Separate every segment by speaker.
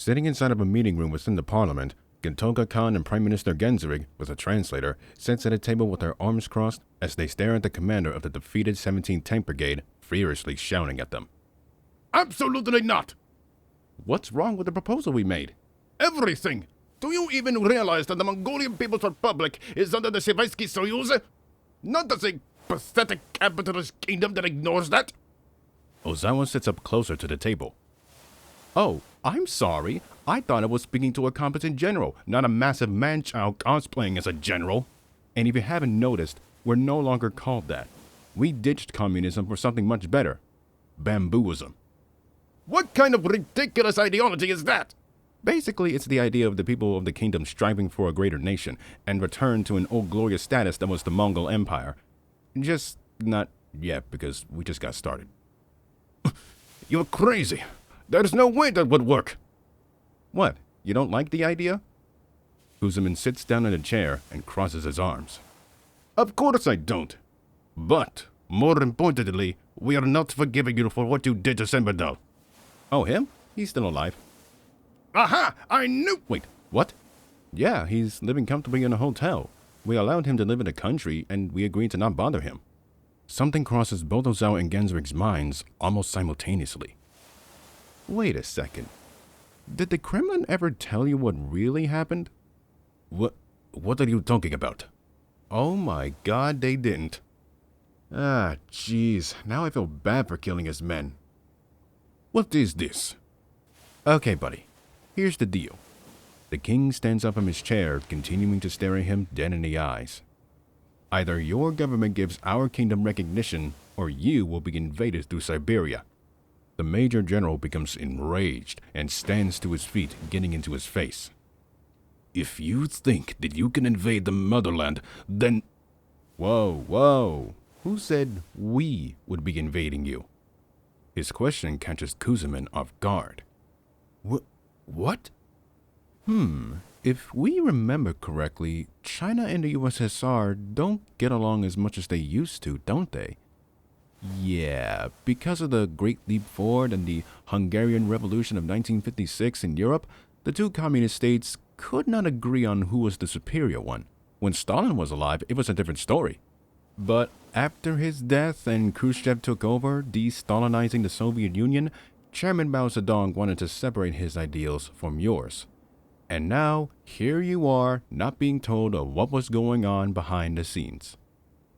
Speaker 1: Sitting inside of a meeting room within the parliament, Gentoga Khan and Prime Minister Genzerig, with a translator, sits at a table with their arms crossed as they stare at the commander of the defeated 17th Tank Brigade, furiously shouting at them.
Speaker 2: Absolutely not!
Speaker 1: What's wrong with the proposal we made?
Speaker 2: Everything! Do you even realize that the Mongolian People's Republic is under the Shivaisky Soyuz? Not as a pathetic capitalist kingdom that ignores that?
Speaker 1: Ozawa sits up closer to the table. Oh, I'm sorry. I thought I was speaking to a competent general, not a massive man-child cosplaying as a general. And if you haven't noticed, we're no longer called that. We ditched communism for something much better. Bambooism.
Speaker 2: What kind of ridiculous ideology is that?
Speaker 1: Basically, it's the idea of the people of the kingdom striving for a greater nation and return to an old glorious status that was the Mongol Empire. Just not yet, because we just got started.
Speaker 2: You're crazy. There's no way that would work.
Speaker 1: What? You don't like the idea? Kuzumin sits down in a chair and crosses his arms.
Speaker 2: Of course I don't. But, more importantly, we are not forgiving you for what you did to Semberdal.
Speaker 1: Oh, him? He's still alive.
Speaker 2: Aha! I knew—
Speaker 1: Wait, what? Yeah, he's living comfortably in a hotel. We allowed him to live in the country, and we agreed to not bother him. Something crosses both Ozawa and Genzerig's minds almost simultaneously. Wait a second. Did the Kremlin ever tell you what really happened?
Speaker 2: What are you talking about?
Speaker 1: Oh my god, they didn't. Ah, jeez. Now I feel bad for killing his men.
Speaker 2: What is this?
Speaker 1: Okay, buddy. Here's the deal. The king stands up from his chair, continuing to stare at him dead in the eyes. Either your government gives our kingdom recognition, or you will be invaded through Siberia. The major general becomes enraged and stands to his feet, getting into his face.
Speaker 2: If you think that you can invade the motherland, then—
Speaker 1: Whoa. Who said we would be invading you? His question catches Kuzumin off guard.
Speaker 2: What?
Speaker 1: If we remember correctly, China and the USSR don't get along as much as they used to, don't they? Yeah, because of the Great Leap Forward and the Hungarian Revolution of 1956 in Europe, the two communist states could not agree on who was the superior one. When Stalin was alive, it was a different story. But after his death and Khrushchev took over, de-Stalinizing the Soviet Union, Chairman Mao Zedong wanted to separate his ideals from yours. And now, here you are, not being told of what was going on behind the scenes.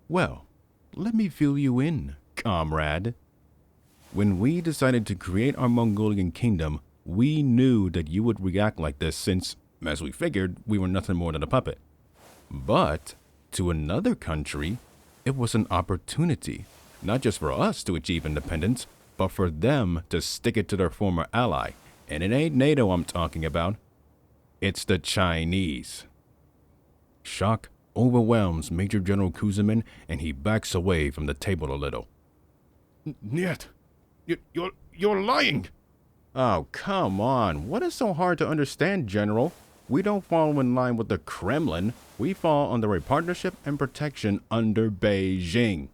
Speaker 1: Well, let me fill you in, comrade. When we decided to create our Mongolian kingdom, we knew that you would react like this since, as we figured, we were nothing more than a puppet. But, to another country, it was an opportunity, not just for us to achieve independence, but for them to stick it to their former ally. And it ain't NATO I'm talking about. It's the Chinese. Shock overwhelms Major General Kuzumin, and he backs away from the table a little.
Speaker 2: Niet. You're lying.
Speaker 1: Oh, come on. What is so hard to understand, General? We don't fall in line with the Kremlin. We fall under a partnership and protection under Beijing.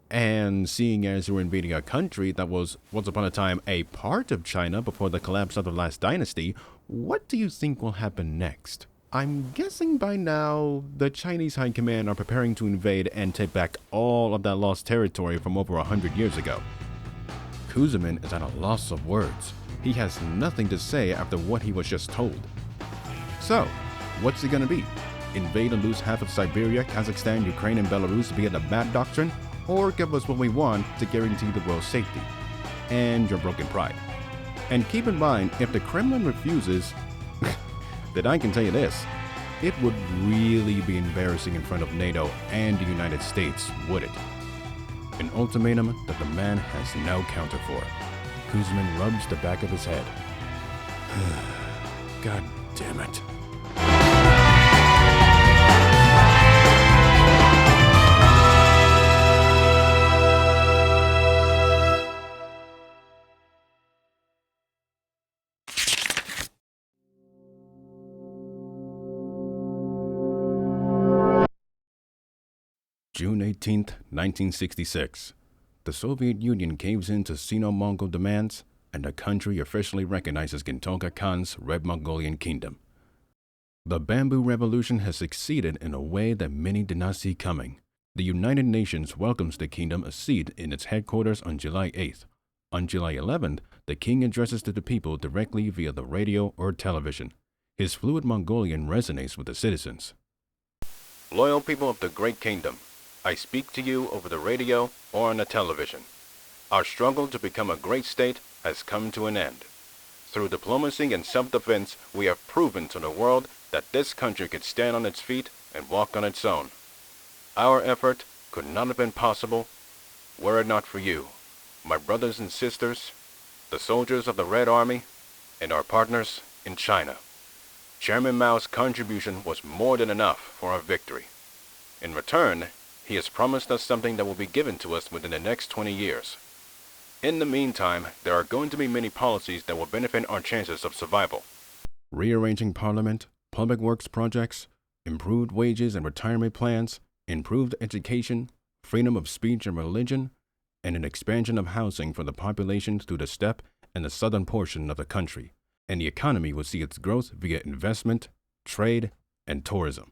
Speaker 1: And seeing as you're invading a country that was once upon a time a part of China before the collapse of the last dynasty, what do you think will happen next? I'm guessing by now the Chinese High Command are preparing to invade and take back all of that lost territory from over 100 years ago. Kuzumin is at a loss of words. He has nothing to say after what he was just told. So, what's it gonna be? Invade and lose half of Siberia, Kazakhstan, Ukraine, and Belarus via the Mad Doctrine? Or give us what we want to guarantee the world's safety? And your broken pride. And keep in mind, if the Kremlin refuses, then I can tell you this, it would really be embarrassing in front of NATO and the United States, would it? An ultimatum that the man has no counter for. Kuzumin rubs the back of his head. God damn it. June 18th, 1966. The Soviet Union caves in to Sino-Mongol demands, and the country officially recognizes Gentoga Khan's Red Mongolian kingdom. The Bamboo Revolution has succeeded in a way that many did not see coming. The United Nations welcomes the kingdom a seat in its headquarters on July 8th. On July 11th, the king addresses to the people directly via the radio or television. His fluent Mongolian resonates with the citizens.
Speaker 3: Loyal people of the Great Kingdom, I speak to you over the radio or on the television. Our struggle to become a great state has come to an end. Through diplomacy and self-defense, we have proven to the world that this country could stand on its feet and walk on its own. Our effort could not have been possible were it not for you, my brothers and sisters, the soldiers of the Red Army, and our partners in China. Chairman Mao's contribution was more than enough for our victory. In return, he has promised us something that will be given to us within the next 20 years. In the meantime, there are going to be many policies that will benefit our chances of survival.
Speaker 1: Rearranging parliament, public works projects, improved wages and retirement plans, improved education, freedom of speech and religion, and an expansion of housing for the population through the steppe and the southern portion of the country, and the economy will see its growth via investment, trade, and tourism.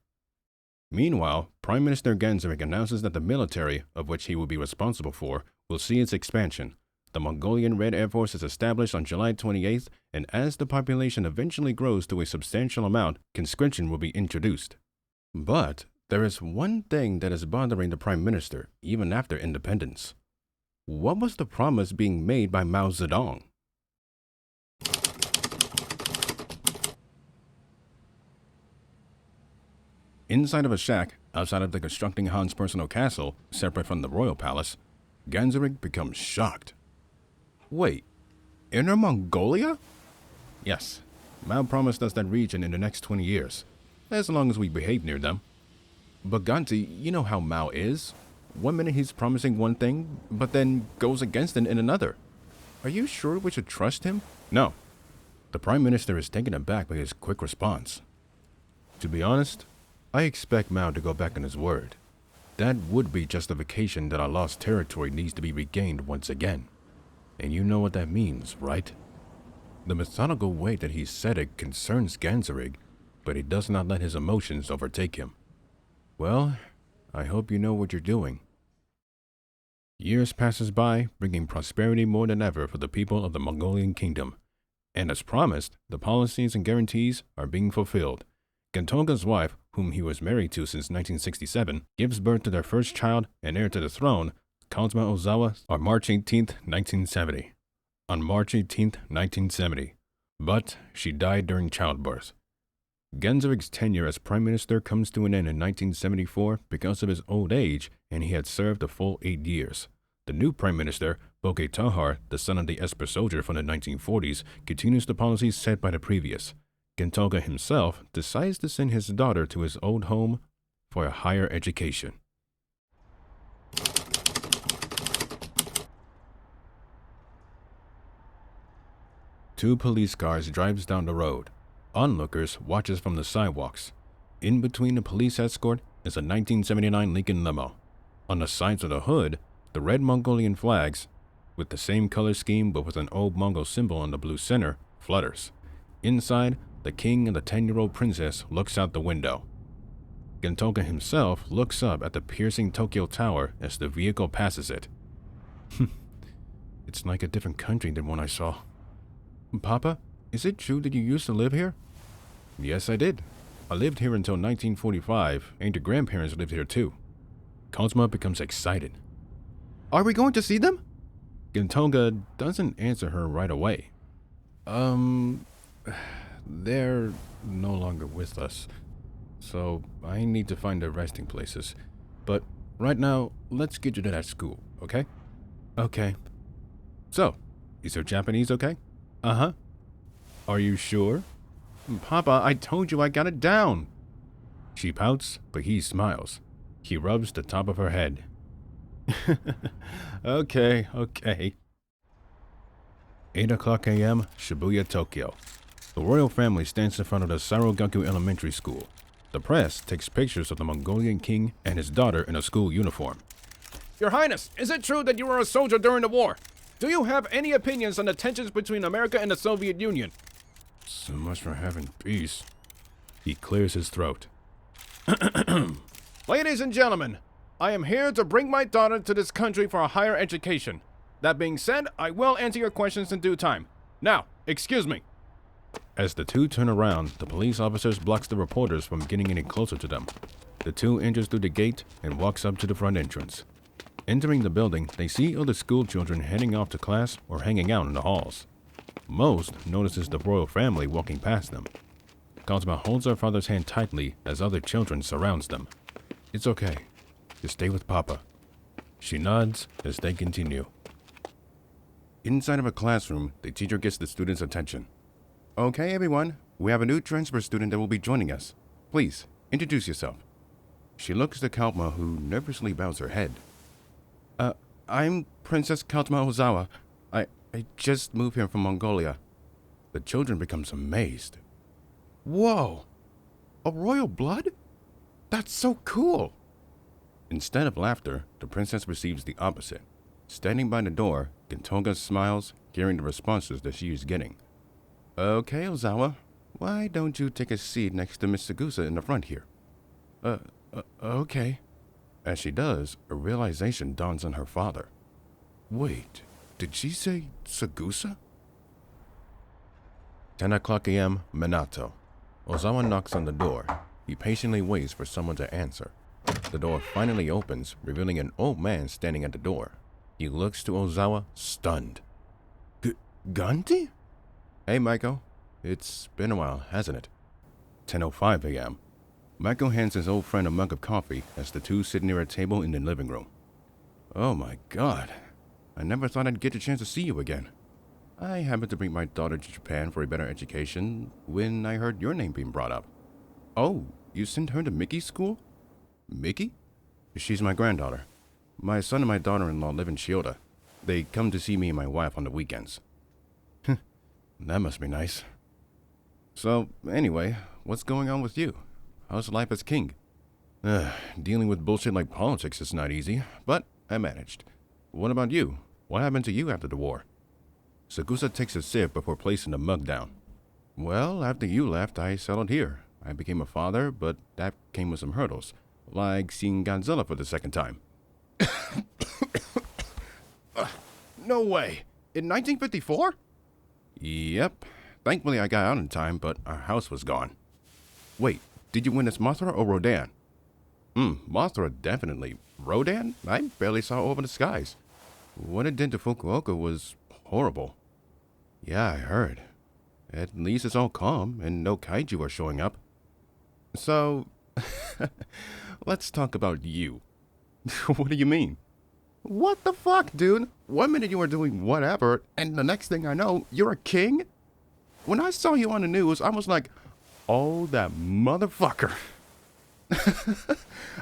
Speaker 1: Meanwhile, Prime Minister Ganzarek announces that the military, of which he will be responsible for, will see its expansion. The Mongolian Red Air Force is established on July 28th, and as the population eventually grows to a substantial amount, conscription will be introduced. But there is one thing that is bothering the Prime Minister, even after independence. What was the promise being made by Mao Zedong? Inside of a shack, outside of the constructing Han's personal castle, separate from the royal palace, Ganzarek becomes shocked. Wait, Inner Mongolia? Yes, Mao promised us that region in the next 20 years, as long as we behave near them. But Ganti, you know how Mao is. One minute he's promising one thing, but then goes against it in another. Are you sure we should trust him? No. The Prime Minister is taken aback by his quick response. To be honest, I expect Mao to go back on his word. That would be justification that our lost territory needs to be regained once again. And you know what that means, right? The methodical way that he said it concerns Ganzarek, but he does not let his emotions overtake him. Well, I hope you know what you're doing. Years passes by, bringing prosperity more than ever for the people of the Mongolian kingdom. And as promised, the policies and guarantees are being fulfilled. Gentoga's wife, whom he was married to since 1967, gives birth to their first child and heir to the throne, Kazuma Ozawa, on March 18, 1970. On March 18, 1970. But she died during childbirth. Ganzarek's tenure as Prime Minister comes to an end in 1974 because of his old age, and he had served a full 8 years. The new Prime Minister, Boke Tahar, the son of the Esper soldier from the 1940s, continues the policies set by the previous. Gentoga himself decides to send his daughter to his old home for a higher education. Two police cars drives down the road. Onlookers watches from the sidewalks. In between the police escort is a 1979 Lincoln limo. On the sides of the hood, the red Mongolian flags, with the same color scheme but with an old Mongol symbol on the blue center, flutters. Inside, the king and the 10-year-old princess looks out the window. Gentoga himself looks up at the piercing Tokyo Tower as the vehicle passes it. It's like a different country than one I saw. Papa, is it true that you used to live here? Yes, I did. I lived here until 1945, and your grandparents lived here too. Kazuma becomes excited. Are we going to see them? Gentoga doesn't answer her right away. They're no longer with us, so I need to find their resting places. But right now, let's get you to that school, okay? Okay. So, is your Japanese okay? Uh-huh. Are you sure? Papa, I told you I got it down. She pouts, but he smiles. He rubs the top of her head. Okay. 8 o'clock a.m., Shibuya, Tokyo. The royal family stands in front of the Sarogaku Elementary School. The press takes pictures of the Mongolian king and his daughter in a school uniform.
Speaker 2: Your Highness, is it true that you were a soldier during the war? Do you have any opinions on the tensions between America and the Soviet Union?
Speaker 1: So much for having peace. He clears his throat.
Speaker 2: Ladies and gentlemen, I am here to bring my daughter to this country for a higher education. That being said, I will answer your questions in due time. Now, excuse me.
Speaker 1: As the two turn around, the police officers blocks the reporters from getting any closer to them. The two enters through the gate and walks up to the front entrance. Entering the building, they see other school children heading off to class or hanging out in the halls. Most notices the royal family walking past them. Cosma holds her father's hand tightly as other children surrounds them. It's okay. Just stay with Papa. She nods as they continue. Inside of a classroom, the teacher gets the students' attention. Okay, everyone. We have a new transfer student that will be joining us. Please, introduce yourself. She looks to Kalma, who nervously bows her head. I'm Princess Kalma Ozawa. I just moved here from Mongolia. The children becomes amazed. Whoa! A royal blood? That's so cool! Instead of laughter, the princess receives the opposite. Standing by the door, Gintoga smiles, hearing the responses that she is getting. Okay, Ozawa. Why don't you take a seat next to Miss Sagusa in the front here? Okay. As she does, a realization dawns on her father. Wait, did she say Sagusa? 10 o'clock a.m., Minato. Ozawa knocks on the door. He patiently waits for someone to answer. The door finally opens, revealing an old man standing at the door. He looks to Ozawa, stunned. Ganti? Hey, Maiko. It's been a while, hasn't it? 10:05 a.m. Maiko hands his old friend a mug of coffee as the two sit near a table in the living room. Oh my god. I never thought I'd get a chance to see you again. I happened to bring my daughter to Japan for a better education when I heard your name being brought up. Oh, you sent her to Mickey's school? Mickey? She's my granddaughter. My son and my daughter-in-law live in Chiyoda. They come to see me and my wife on the weekends. That must be nice. So, anyway, what's going on with you? How's life as king? Dealing with bullshit like politics is not easy, but I managed. What about you? What happened to you after the war? Sagusa takes a sip before placing the mug down. Well, after you left, I settled here. I became a father, but that came with some hurdles, like seeing Godzilla for the second time.
Speaker 2: No way. In 1954?
Speaker 1: Yep. Thankfully, I got out in time, but our house was gone. Wait, did you win as Mothra or Rodan? Mothra definitely. Rodan? I barely saw over the skies. What it did to Fukuoka was horrible. Yeah, I heard. At least it's all calm and no kaiju are showing up. So, let's talk about you. What do you mean? What the fuck, dude? 1 minute you were doing whatever, and the next thing I know, you're a king? When I saw you on the news, I was like, oh, that motherfucker.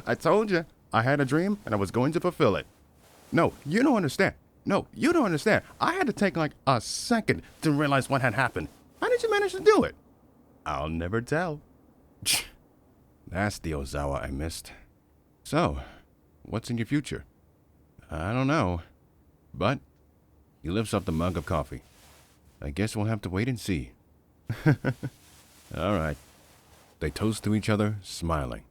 Speaker 1: I told you, I had a dream, and I was going to fulfill it. No, you don't understand. No, you don't understand. I had to take like a second to realize what had happened. How did you manage to do it? I'll never tell. That's the Ozawa I missed. So, what's in your future? I don't know. But he lifts up the mug of coffee. I guess we'll have to wait and see. All right. They toast to each other, smiling.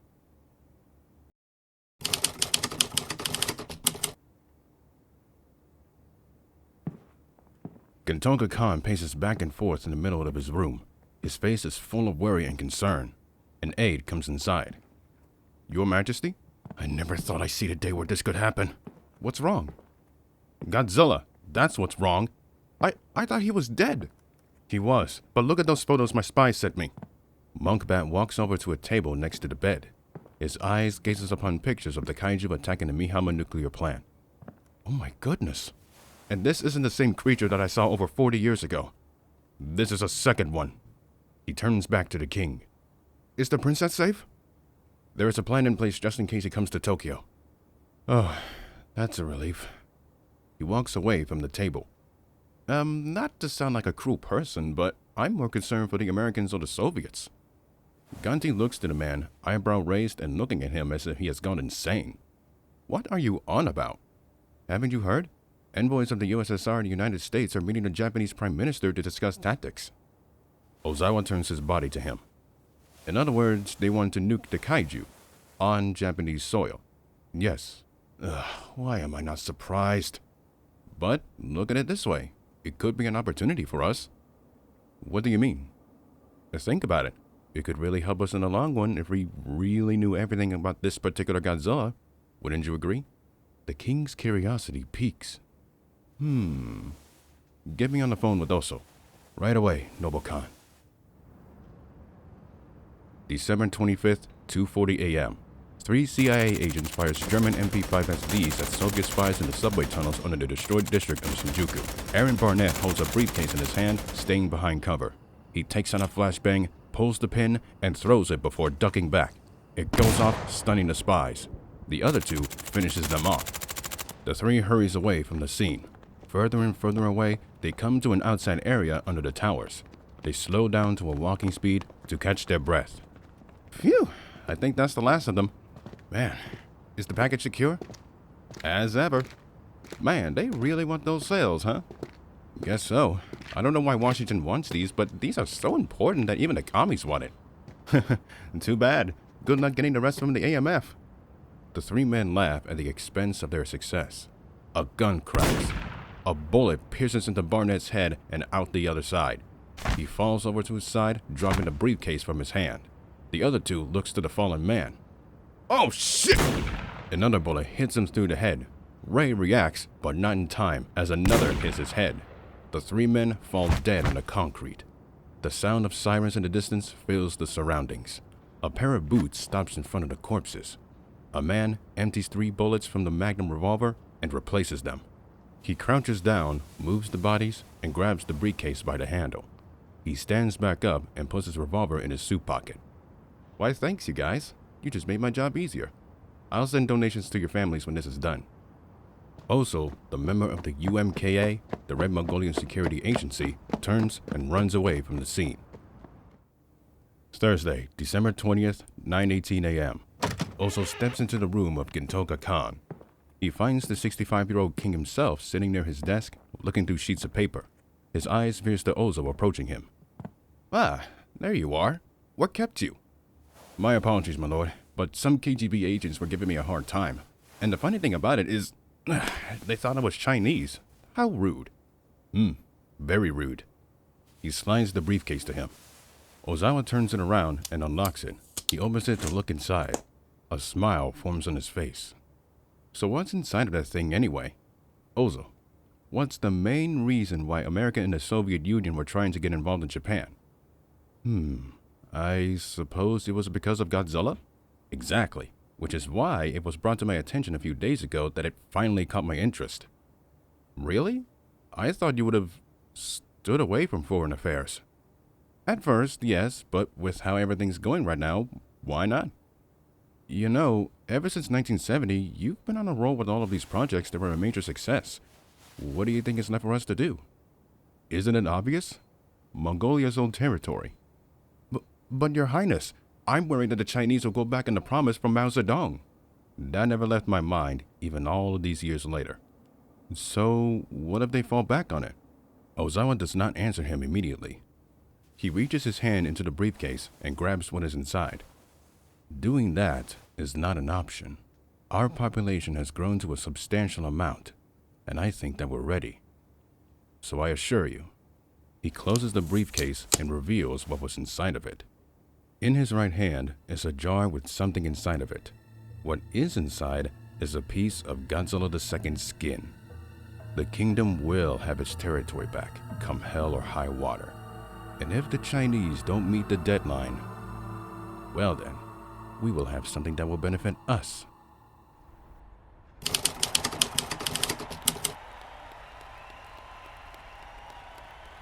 Speaker 1: Gintoga Khan paces back and forth in the middle of his room. His face is full of worry and concern. An aide comes inside. Your Majesty? I never thought I'd see the day where this could happen. What's wrong? Godzilla. That's what's wrong. I thought he was dead. He was, but look at those photos my spies sent me. Monkbat walks over to a table next to the bed. His eyes gazes upon pictures of the kaiju attacking the Mihama nuclear plant. Oh my goodness. And this isn't the same creature that I saw over 40 years ago. This is a second one. He turns back to the king. Is the princess safe? There is a plan in place just in case he comes to Tokyo. Oh, that's a relief. He walks away from the table. Not to sound like a cruel person, but I'm more concerned for the Americans or the Soviets. Ganti looks to the man, eyebrow raised and looking at him as if he has gone insane. What are you on about? Haven't you heard? Envoys of the USSR and the United States are meeting the Japanese Prime Minister to discuss tactics. Ozawa turns his body to him. In other words, they want to nuke the kaiju on Japanese soil. Yes. Why am I not surprised? But look at it this way. It could be an opportunity for us. What do you mean? Think about it. It could really help us in the long run if we really knew everything about this particular Godzilla. Wouldn't you agree? The king's curiosity piques. Get me on the phone with Oso. Right away, Noble Khan. December 25th, 2:40 a.m. 3 CIA agents fires German MP-5SDs at Soviet spies in the subway tunnels under the destroyed district of Shinjuku. Aaron Barnett holds a briefcase in his hand, staying behind cover. He takes out a flashbang, pulls the pin, and throws it before ducking back. It goes off, stunning the spies. The other two finishes them off. The three hurries away from the scene. Further and further away, they come to an outside area under the towers. They slow down to a walking speed to catch their breath. Phew, I think that's the last of them. Man, is the package secure? As ever. Man, they really want those sales, huh? Guess so. I don't know why Washington wants these, but these are so important that even the commies want it. Too bad. Good luck getting the rest from the AMF. The three men laugh at the expense of their success. A gun cracks. A bullet pierces into Barnett's head and out the other side. He falls over to his side, dropping the briefcase from his hand. The other two looks to the fallen man. Oh shit! Another bullet hits him through the head. Ray reacts, but not in time, as another hits his head. The three men fall dead on the concrete. The sound of sirens in the distance fills the surroundings. A pair of boots stops in front of the corpses. A man empties 3 bullets from the Magnum revolver and replaces them. He crouches down, moves the bodies, and grabs the briefcase by the handle. He stands back up and puts his revolver in his suit pocket. Why, thanks, you guys. You just made my job easier. I'll send donations to your families when this is done. Also, the member of the UMKA, the Red Mongolian Security Agency, turns and runs away from the scene. Thursday, December 20th, 9:18 a.m. Oso steps into the room of Gintoga Khan. He finds the 65-year-old king himself sitting near his desk, looking through sheets of paper. His eyes veers to Ozo approaching him. Ah, there you are. What kept you? My apologies, my lord, but some KGB agents were giving me a hard time. And the funny thing about it is, they thought I was Chinese. How rude. Very rude. He slides the briefcase to him. Ozawa turns it around and unlocks it. He opens it to look inside. A smile forms on his face. So what's inside of that thing anyway? Ozo, what's the main reason why America and the Soviet Union were trying to get involved in Japan? I suppose it was because of Godzilla? Exactly, which is why it was brought to my attention a few days ago that it finally caught my interest. Really? I thought you would have stood away from foreign affairs. At first, yes, but with how everything's going right now, why not? You know, ever since 1970, you've been on a roll with all of these projects that were a major success. What do you think is left for us to do? Isn't it obvious? Mongolia's old territory. But Your Highness, I'm worried that the Chinese will go back on the promise from Mao Zedong. That never left my mind, even all of these years later. So, what if they fall back on it? Ozawa does not answer him immediately. He reaches his hand into the briefcase and grabs what is inside. Doing that is not an option. Our population has grown to a substantial amount, and I think that we're ready. So I assure you. He closes the briefcase and reveals what was inside of it. In his right hand is a jar with something inside of it. What is inside is a piece of Godzilla II's skin. The kingdom will have its territory back, come hell or high water. And if the Chinese don't meet the deadline, well then, we will have something that will benefit us.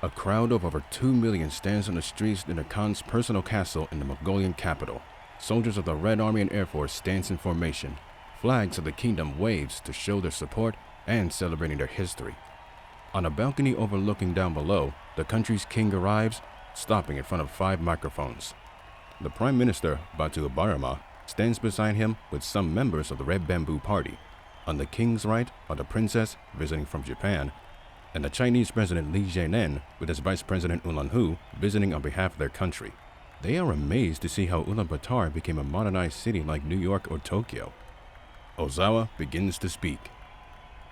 Speaker 1: A crowd of over 2 million stands on the streets in the Khan's personal castle in the Mongolian capital. Soldiers of the Red Army and Air Force stands in formation. Flags of the kingdom waves to show their support and celebrating their history. On a balcony overlooking down below, the country's king arrives, stopping in front of 5 microphones. The Prime Minister, Batu Barama, stands beside him with some members of the Red Bamboo Party. On the king's right are the princess visiting from Japan, and the Chinese President Li Jianen with his Vice President Ulaanbaatar visiting on behalf of their country. They are amazed to see how Ulaanbaatar became a modernized city like New York or Tokyo. Ozawa begins to speak.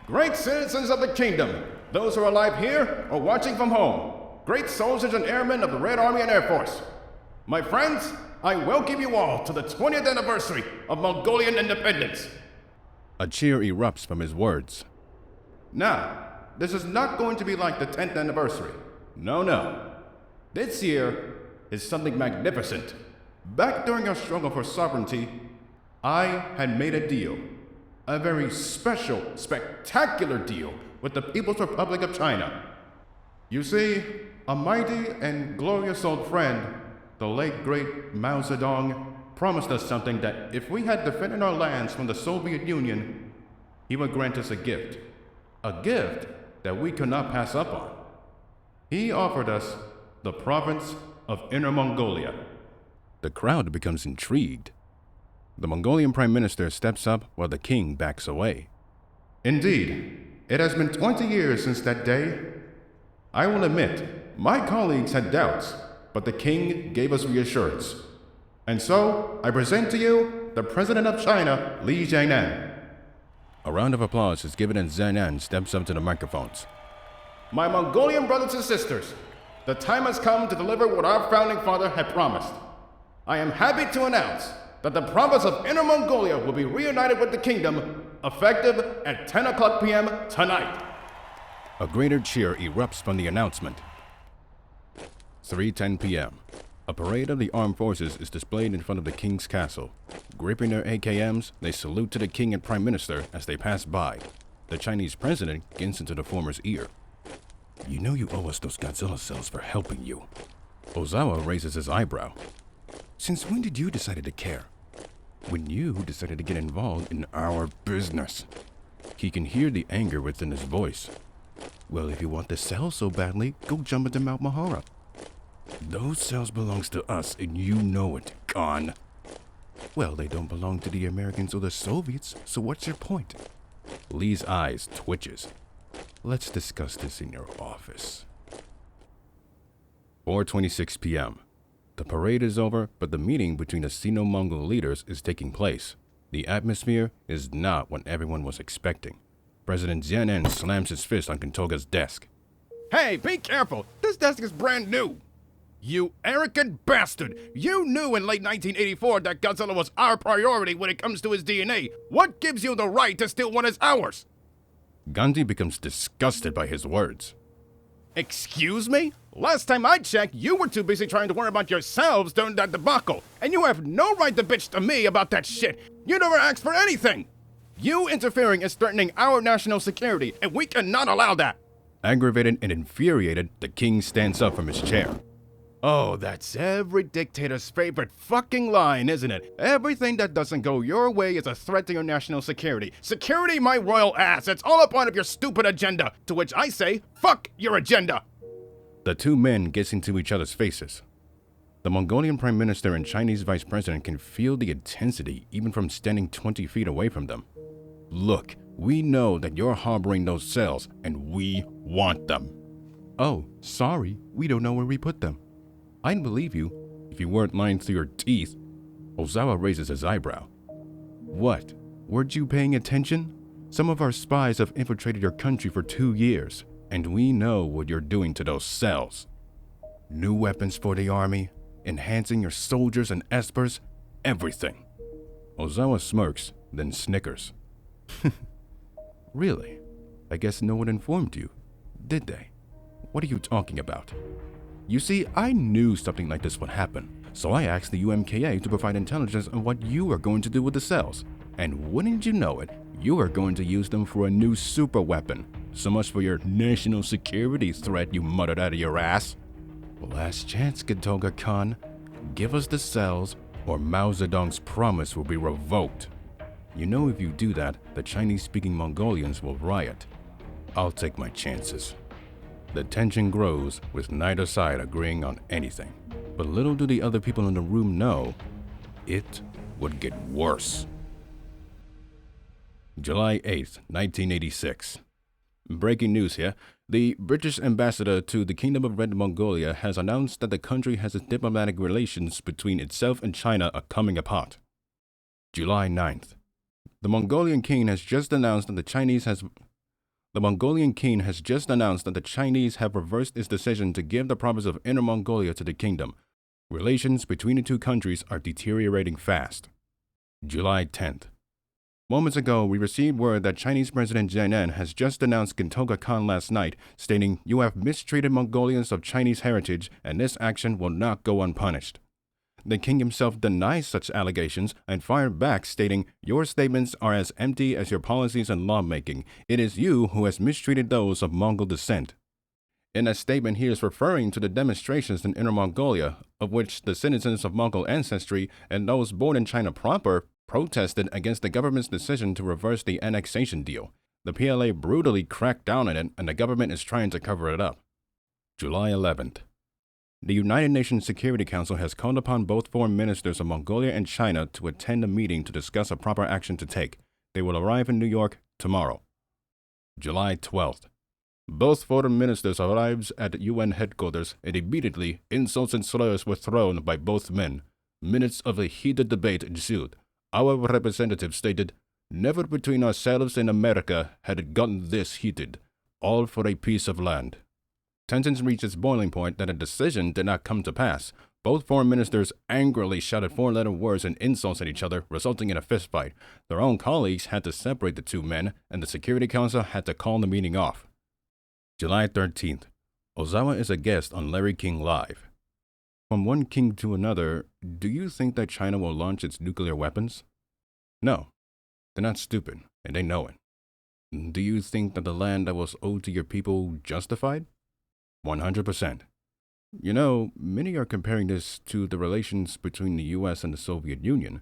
Speaker 2: Great citizens of the kingdom, those who are alive here or watching from home, great soldiers and airmen of the Red Army and Air Force. My friends, I welcome you all to the 20th anniversary of Mongolian independence.
Speaker 1: A cheer erupts from his words.
Speaker 2: Now, this is not going to be like the 10th anniversary. No. This year is something magnificent. Back during our struggle for sovereignty, I had made a deal. A very special, spectacular deal with the People's Republic of China. You see, a mighty and glorious old friend, the late great Mao Zedong, promised us something that if we had defended our lands from the Soviet Union, he would grant us a gift. A gift that we could not pass up on. He offered us the province of Inner Mongolia.
Speaker 1: The crowd becomes intrigued. The Mongolian Prime Minister steps up while the king backs away.
Speaker 2: Indeed, it has been 20 years since that day. I will admit, my colleagues had doubts, but the king gave us reassurance. And so, I present to you the President of China, Li Jianen.
Speaker 1: A round of applause is given and Jianen steps up to the microphones.
Speaker 2: My Mongolian brothers and sisters, the time has come to deliver what our founding father had promised. I am happy to announce that the province of Inner Mongolia will be reunited with the kingdom, effective at 10 o'clock p.m. tonight.
Speaker 1: A greater cheer erupts from the announcement. 3:10 p.m. A parade of the armed forces is displayed in front of the king's castle. Gripping their AKMs, they salute to the king and prime minister as they pass by. The Chinese president gets into the former's ear. You know you owe us those Godzilla cells for helping you. Ozawa raises his eyebrow. Since when did you decide to care? When you decided to get involved in our business. He can hear the anger within his voice. Well, if you want the cells so badly, go jump into Mount Mahara. Those cells belongs to us, and you know it, Khan. Well, they don't belong to the Americans or the Soviets, so what's your point? Lee's eyes twitches. Let's discuss this in your office. 4:26 p.m. The parade is over, but the meeting between the Sino-Mongol leaders is taking place. The atmosphere is not what everyone was expecting. President Jianen slams his fist on Kentoga's desk.
Speaker 2: Hey, be careful! This desk is brand new! You arrogant bastard! You knew in late 1984 that Godzilla was our priority when it comes to his DNA. What gives you the right to steal what is ours?
Speaker 1: Gandhi becomes disgusted by his words.
Speaker 2: Excuse me? Last time I checked, you were too busy trying to worry about yourselves during that debacle, and you have no right to bitch to me about that shit. You never asked for anything. You interfering is threatening our national security, and we cannot allow that.
Speaker 1: Aggravated and infuriated, the king stands up from his chair.
Speaker 2: Oh, that's every dictator's favorite fucking line, isn't it? Everything that doesn't go your way is a threat to your national security. Security, my royal ass. It's all a part of your stupid agenda. To which I say, fuck your agenda.
Speaker 1: The two men get into each other's faces. The Mongolian Prime Minister and Chinese Vice President can feel the intensity even from standing 20 feet away from them. Look, we know that you're harboring those cells, and we want them. Oh, sorry, we don't know where we put them. I'd believe you if you weren't lying through your teeth. Ozawa raises his eyebrow. What? Weren't you paying attention? Some of our spies have infiltrated your country for 2 years, and we know what you're doing to those cells. New weapons for the army, enhancing your soldiers and espers, everything. Ozawa smirks, then snickers. Really? I guess no one informed you, did they? What are you talking about? You see, I knew something like this would happen, so I asked the UMKA to provide intelligence on what you are going to do with the cells. And wouldn't you know it, you are going to use them for a new super weapon. So much for your national security threat you muttered out of your ass. Last chance, Kentoga Khan. Give us the cells, or Mao Zedong's promise will be revoked. You know if you do that, the Chinese-speaking Mongolians will riot. I'll take my chances. The tension grows, with neither side agreeing on anything. But little do the other people in the room know, it would get worse.
Speaker 2: July 8th, 1986. Breaking news here. The British ambassador to the Kingdom of Red Mongolia has announced that the country has its diplomatic relations between itself and China are coming apart. July 9th. The Mongolian king has just announced that the Chinese have reversed its decision to give the province of Inner Mongolia to the kingdom. Relations between the two countries are deteriorating fast. July 10th. Moments ago, we received word that Chinese President Jiannan has just denounced Gentoga Khan last night, stating, "You have mistreated Mongolians of Chinese heritage, and this action will not go unpunished." The king himself denies such allegations and fired back, stating, "Your statements are as empty as your policies and lawmaking. It is you who has mistreated those of Mongol descent." In that statement, he is referring to the demonstrations in Inner Mongolia, of which the citizens of Mongol ancestry and those born in China proper protested against the government's decision to reverse the annexation deal. The PLA brutally cracked down on it, and the government is trying to cover it up. July 11th. The United Nations Security Council has called upon both foreign ministers of Mongolia and China to attend a meeting to discuss a proper action to take. They will arrive in New York tomorrow. July 12th. Both foreign ministers arrived at UN headquarters, and immediately insults and slurs were thrown by both men. Minutes of a heated debate ensued. Our representative stated, "Never between ourselves and America had it gotten this heated, all for a piece of land." Tensions reached its boiling point that a decision did not come to pass. Both foreign ministers angrily shouted four-letter words and insults at each other, resulting in a fistfight. Their own colleagues had to separate the two men, and the Security Council had to call the meeting off. July 13th. Ozawa is a guest on Larry King Live. From one king to another, do you think that China will launch its nuclear weapons? No. They're not stupid, and they know it. Do you think that the land that was owed to your people justified? 100%. You know, many are comparing this to the relations between the US and the Soviet Union.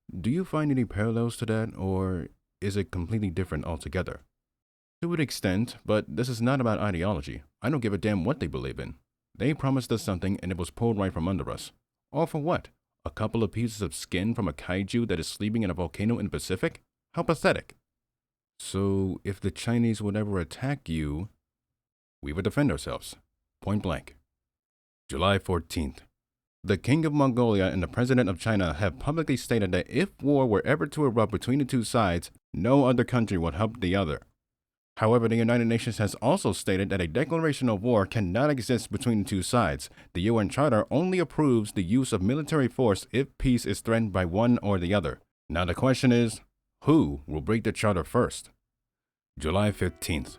Speaker 2: Do you find any parallels to that, or is it completely different altogether? To an extent, but this is not about ideology. I don't give a damn what they believe in. They promised us something and it was pulled right from under us. All for what? A couple of pieces of skin from a kaiju that is sleeping in a volcano in the Pacific? How pathetic. So, if the Chinese would ever attack you, we would defend ourselves. Point blank. July 14th. The King of Mongolia and the President of China have publicly stated that if war were ever to erupt between the two sides, no other country would help the other. However, the United Nations has also stated that a declaration of war cannot exist between the two sides. The UN Charter only approves the use of military force if peace is threatened by one or the other. Now the question is, who will break the charter first? July 15th.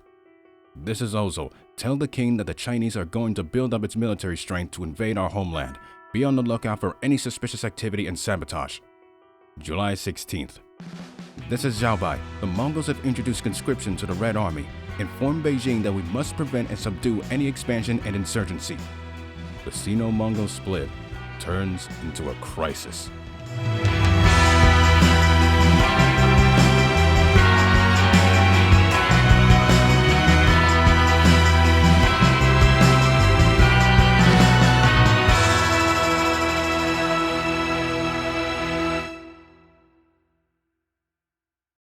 Speaker 2: This is Ozo. Tell the king that the Chinese are going to build up its military strength to invade our homeland. Be on the lookout for any suspicious activity and sabotage. July 16th. This is Zhao Bai. The Mongols have introduced conscription to the Red Army. Inform Beijing that we must prevent and subdue any expansion and insurgency. The Sino-Mongol split turns into a crisis.